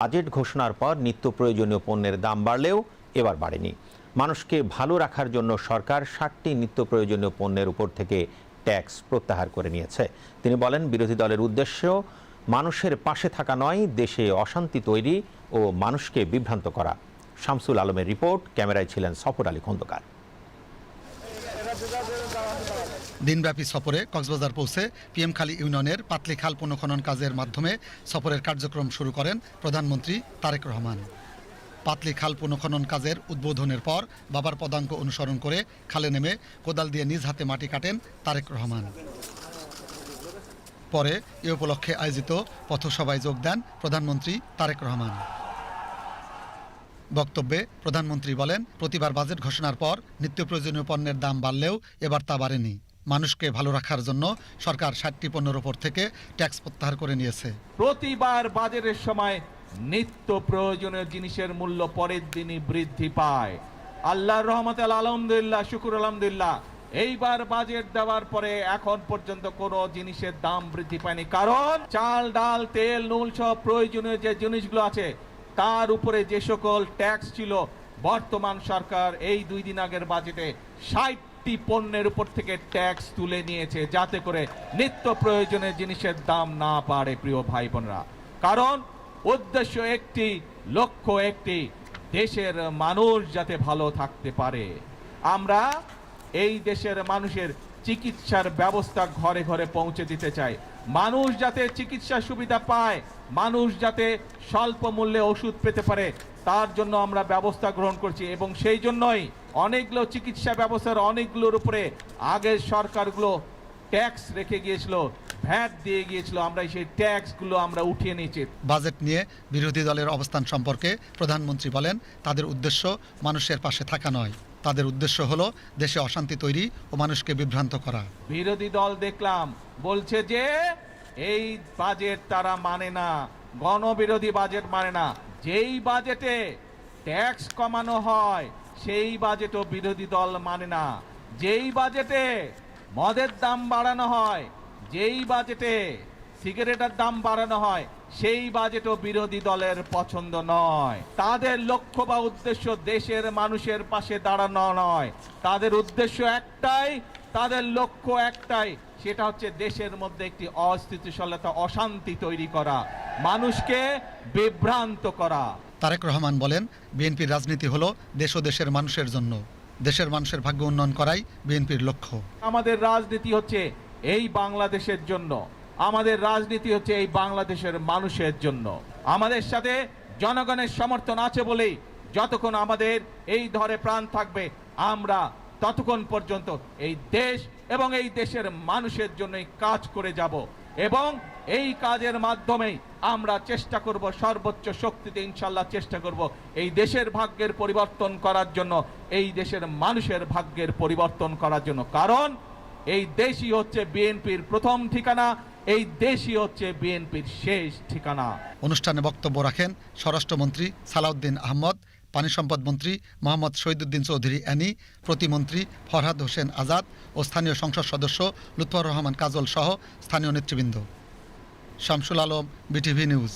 Budget ঘোষণার পর নিত্য প্রয়োজনীয় পণ্যের দাম বাড়লেও এবার বাড়েনি। মানুষকে ভালো রাখার জন্য সরকার 60টি নিত্য প্রয়োজনীয় পণ্যের উপর থেকে ট্যাক্স প্রত্যাহার করে নিয়েছে। তিনি বলেন, বিরোধী দলের উদ্দেশ্য মানুষের পাশে থাকা নয়, দেশে অশান্তি তৈরি ও মানুষকে বিভ্রান্ত করা। শামসুল আলমের রিপোর্ট, ক্যামেরায় ছিলেন সফর আলী খন্দকার। দিনব্যাপী সফরে কক্সবাজার পৌঁছে পিএমখালী ইউনিয়নের পাতলি খাল পুনঃখনন কাজের মাধ্যমে সফরের কার্যক্রম শুরু করেন প্রধানমন্ত্রী তারেক রহমান। পাতলি খাল পুনঃখনন কাজের উদ্বোধনের পর বাবার পদাঙ্ক অনুসরণ করে খালে নেমে কোদাল দিয়ে নিজ হাতে মাটি কাটেন তারেক রহমান। পরে এ উপলক্ষে আয়োজিত পথসভায় যোগ দেন প্রধানমন্ত্রী তারেক রহমান। বক্তব্যে প্রধানমন্ত্রী বলেন, প্রতিবার বাজেট ঘোষণার পর নিত্য প্রয়োজনীয় পণ্যের দাম বাড়লেও এবার তা বাড়েনি। মানুষকে ভালো রাখার জন্য সরকার 60টি পণ্যের উপর থেকে ট্যাক্স প্রত্যাহার করে নিয়েছে। প্রতিবার বাজেটের সময় নিত্য প্রয়োজনীয় জিনিসের মূল্য পরের দিনই বৃদ্ধি পায়। আল্লাহর রহমতে আলহামদুলিল্লাহ, শুকুর আলহামদুলিল্লাহ, এইবার বাজেট দেওয়ার পরে এখন পর্যন্ত কোনো জিনিসের দাম বৃদ্ধি পায়নি। কারণ চাল, ডাল, তেল, নুন সব প্রয়োজনীয় যে জিনিসগুলো আছে তার উপরে যে সকল ট্যাক্স ছিল, বর্তমান সরকার এই 2 দিন আগের বাজেটে 60টি পণ্যের উপর থেকে ট্যাক্স তুলে নিয়েছে, যাতে করে নিত্য প্রয়োজনীয় জিনিসের দাম না বাড়ে। প্রিয় ভাই বোনেরা, কারণ উদ্দেশ্য একটি, লক্ষ্য একটি, দেশের মানুষ যাতে ভালো থাকতে পারে। আমরা এই দেশের মানুষের চিকিৎসার ব্যবস্থা ঘরে ঘরে পৌঁছে দিতে চাই। মানুষ যাতে চিকিৎসা সুবিধা পায়, মানুষ যাতে স্বল্প মূল্যে ওষুধ পেতে পারে, তার জন্য আমরা ব্যবস্থা গ্রহণ করছি। এবং সেই জন্যই অনেকগুলো চিকিৎসা ব্যবস্থার অনেকগুলোর উপরে আগের সরকারগুলো ট্যাক্স রেখে গিয়েছিল, ভ্যাট দিয়ে গিয়েছিল, আমরা সেই ট্যাক্সগুলো আমরা উঠিয়ে নিয়েছি। বাজেট নিয়ে বিরোধী দলের অবস্থান সম্পর্কে প্রধানমন্ত্রী বলেন, তাদের উদ্দেশ্য মানুষের পাশে থাকা নয়, তাদের উদ্দেশ্য হলো দেশে অশান্তি তৈরি ও মানুষকে বিভ্রান্ত করা। বিরোধী দল দেখলাম বলছে যে এই বাজেট তারা মানে না, গণবিরোধী বাজেট মানে না। যেই বাজেটে ট্যাক্স কমানো হয় সেই বাজেটও বিরোধী দল মানে না। যেই বাজেটে মদের দাম বাড়ানো হয়, যেই বাজেটে সিগারেটের দাম বাড়ানো হয়, সেই বাজেটও বিরোধী দলের পছন্দ নয়। তাদের লক্ষ্য বা উদ্দেশ্য দেশের মানুষের পাশে দাঁড়ানো নয়, তাদের উদ্দেশ্য একটাই, তাদের লক্ষ্য একটাই, সেটা হচ্ছে দেশের মধ্যে একটি অস্থিতিশীলতা, অশান্তি তৈরি করা, মানুষকে বিভ্রান্ত করা। তারেক রহমান বলেন, বিএনপির রাজনীতি হলো দেশ ও দেশের মানুষের জন্য, দেশের মানুষের ভাগ্য উন্নয়ন করাই বিএনপির লক্ষ্য। আমাদের রাজনীতি হচ্ছে এই বাংলাদেশের জন্য, আমাদের রাজনীতি হচ্ছে এই বাংলাদেশের মানুষের জন্য। আমাদের সাথে জনগণের সমর্থন আছে বলেই যতক্ষণ আমাদের এই ধরে প্রাণ থাকবে, আমরা ততক্ষণ পর্যন্ত এই দেশ এবং এই দেশের মানুষের জন্যই কাজ করে যাব। এবং এই কাজের মাধ্যমেই আমরা চেষ্টা করব, সর্বোচ্চ শক্তিতে ইনশাল্লাহ চেষ্টা করব এই দেশের ভাগ্যের পরিবর্তন করার জন্য, এই দেশের মানুষের ভাগ্যের পরিবর্তন করার জন্য। কারণ এই দেশই হচ্ছে বিএনপির প্রথম ঠিকানা, এই দেশই হচ্ছে বিএনপির শেষ ঠিকানা। অনুষ্ঠানে বক্তব্য রাখেন স্বরাষ্ট্রমন্ত্রী সালাউদ্দিন আহমদ, পানি সম্পদ মন্ত্রী মোহাম্মদ শহীদুদ্দিন চৌধুরী অ্যানি, প্রতিমন্ত্রী ফরহাদ হোসেন আজাদ ও স্থানীয় সংসদ সদস্য লুৎফর রহমান কাজল সহ স্থানীয় নেতৃবৃন্দ। Shamsul Alam, BTV news.